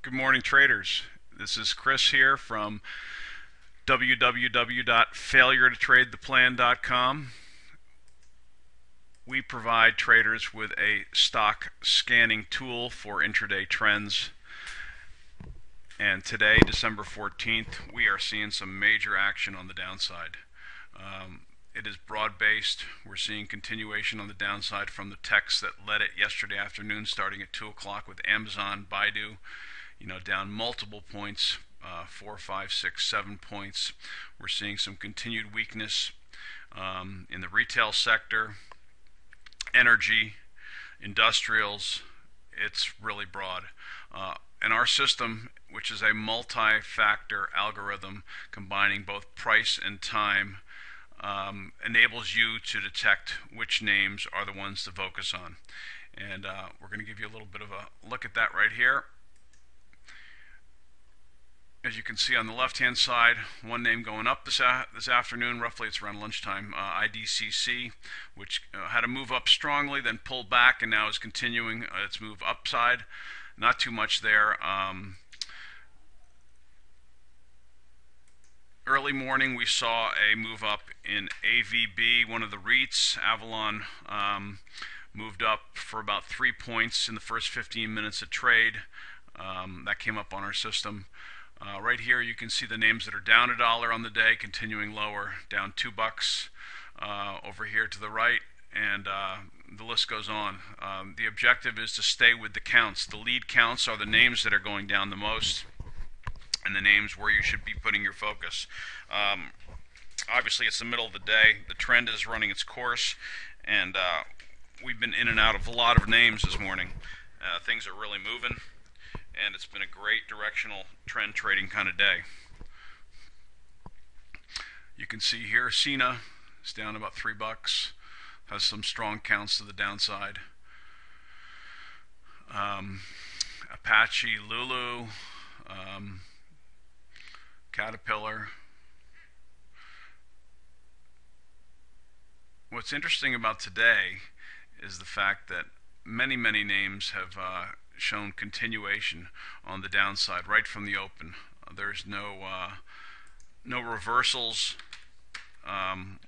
Good morning, traders. This is Chris here from www.failuretotradetheplan.com. We provide traders with a stock scanning tool for intraday trends. And today, December 14th, we are seeing some major action on the downside. It is broad-based. We're seeing continuation on the downside from the techs that led it yesterday afternoon, starting at 2 o'clock with Amazon, Baidu, down multiple points, 4, 5, 6, 7 points. We're seeing some continued weakness in the retail sector, energy, industrials. It's really broad. And our system, which is a multi-factor algorithm combining both price and time, enables you to detect which names are the ones to focus on. And we're going to give you a little bit of a look at that right here. As you can see on the left-hand side, one name going up this afternoon, roughly it's around lunchtime, IDCC, which had a move up strongly, then pulled back, and now is continuing its move upside. Not too much there. Early morning, we saw a move up in AVB, one of the REITs. Avalon moved up for about 3 points in the first 15 minutes of trade. That came up on our system. Right here you can see the names that are down $1 on the day, continuing lower, down $2 over here to the right, and the list goes on. The objective is to stay with the counts. The lead counts are the names that are going down the most, and the names where you should be putting your focus. Obviously it's the middle of the day, the trend is running its course, and we've been in and out of a lot of names this morning. Things are really moving, and it's been a great directional trend trading kind of day. You can see here Cena is down about $3, has some strong counts to the downside. Apache, Lulu, Caterpillar. What's interesting about today is the fact that many names have shown continuation on the downside right from the open. There's no reversals.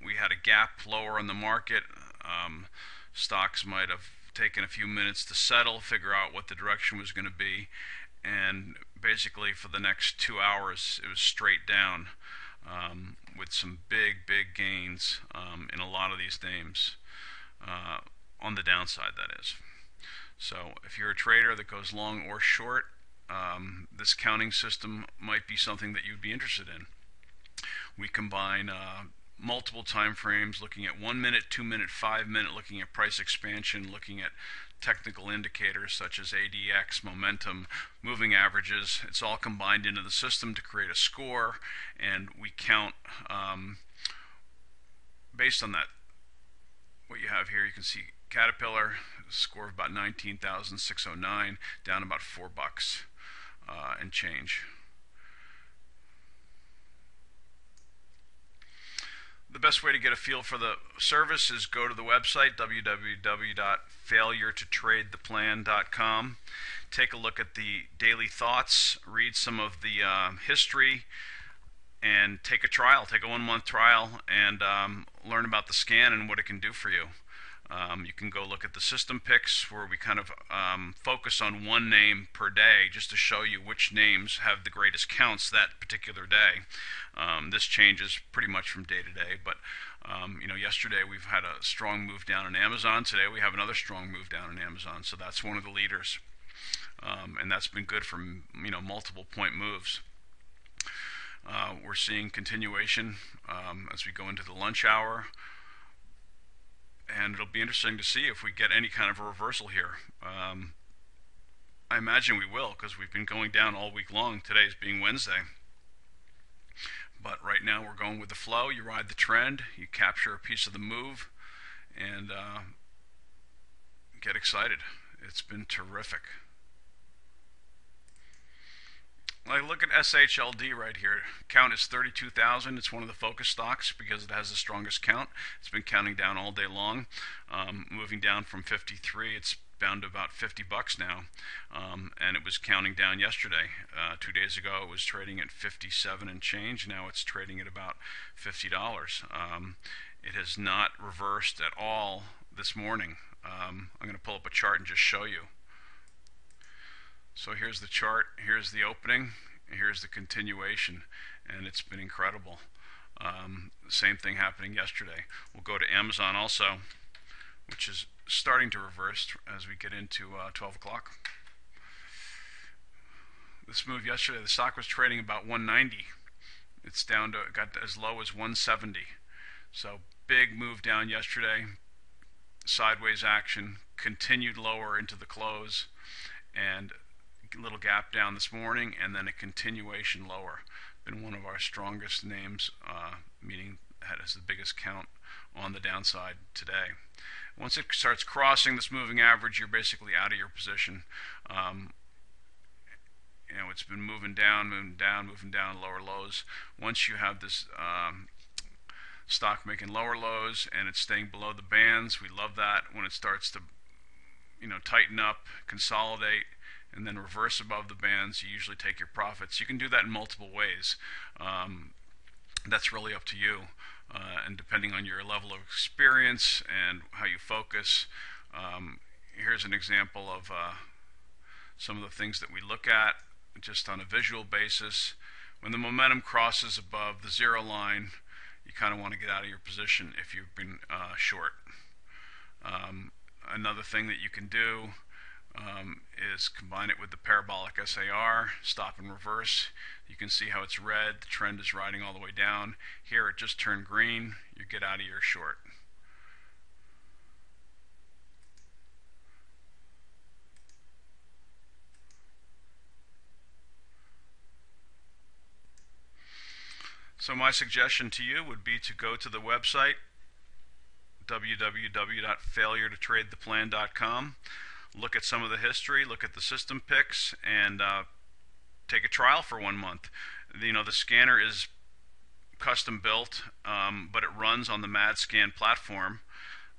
We had a gap lower in the market. Stocks might have taken a few minutes to settle, figure out what the direction was going to be, and basically for the next 2 hours it was straight down, with some big gains in a lot of these names, on the downside, that is. So if you're a trader that goes long or short, this counting system might be something that you'd be interested in. We combine multiple time frames, looking at 1 minute, 2 minute, 5 minute, looking at price expansion, looking at technical indicators such as ADX, momentum, moving averages. It's all combined into the system to create a score, and we count based on that. What you have here, you can see Caterpillar, score of about 19,609, down about $4 and change. The best way to get a feel for the service is go to the website, www.failuretotradetheplan.com. Take a look at the daily thoughts, read some of the history, and take a trial. Take a 1-month trial and learn about the scan and what it can do for you. You can go look at the system picks, where we kind of focus on one name per day just to show you which names have the greatest counts that particular day. This changes pretty much from day to day, but yesterday we've had a strong move down in Amazon. Today we have another strong move down in Amazon, so that's one of the leaders, and that's been good for multiple point moves. We're seeing continuation as we go into the lunch hour, and it'll be interesting to see if we get any kind of a reversal here. I imagine we will, because we've been going down all week long, today's being Wednesday. But right now we're going with the flow. You ride the trend, you capture a piece of the move, and get excited. It's been terrific. I look at SHLD right here. Count is 32,000. It's one of the focus stocks because it has the strongest count. It's been counting down all day long, moving down from 53. It's down to about $50 now, and it was counting down yesterday. 2 days ago, it was trading at 57 and change. Now it's trading at about $50. It has not reversed at all this morning. I'm going to pull up a chart and just show you. So here's the chart, here's the opening, here's the continuation, and it's been incredible. Same thing happening yesterday. We'll go to Amazon also, which is starting to reverse as we get into 12 o'clock. This move yesterday, the stock was trading about 190. It's down to, got as low as 170. So big move down yesterday, sideways action, continued lower into the close, and a little gap down this morning, and then a continuation lower. Been one of our strongest names, meaning that has the biggest count on the downside today. Once it starts crossing this moving average, you're basically out of your position. It's been moving down, lower lows. Once you have this stock making lower lows and it's staying below the bands, we love that. When it starts to tighten up, consolidate, and then reverse above the bands, you usually take your profits. You can do that in multiple ways. That's really up to you, and depending on your level of experience and how you focus. Here's an example of some of the things that we look at just on a visual basis. When the momentum crosses above the zero line, you kind of want to get out of your position if you've been short. Another thing that you can do is combine it with the parabolic SAR, stop and reverse. You can see how it's red, the trend is riding all the way down. Here it just turned green, you get out of your short. So my suggestion to you would be to go to the website www.failuretotradetheplan.com, look at some of the history, look at the system picks, and take a trial for 1 month. The scanner is custom built, but it runs on the MadScan platform,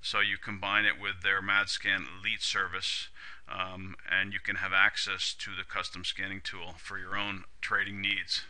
so you combine it with their MadScan Elite service, and you can have access to the custom scanning tool for your own trading needs.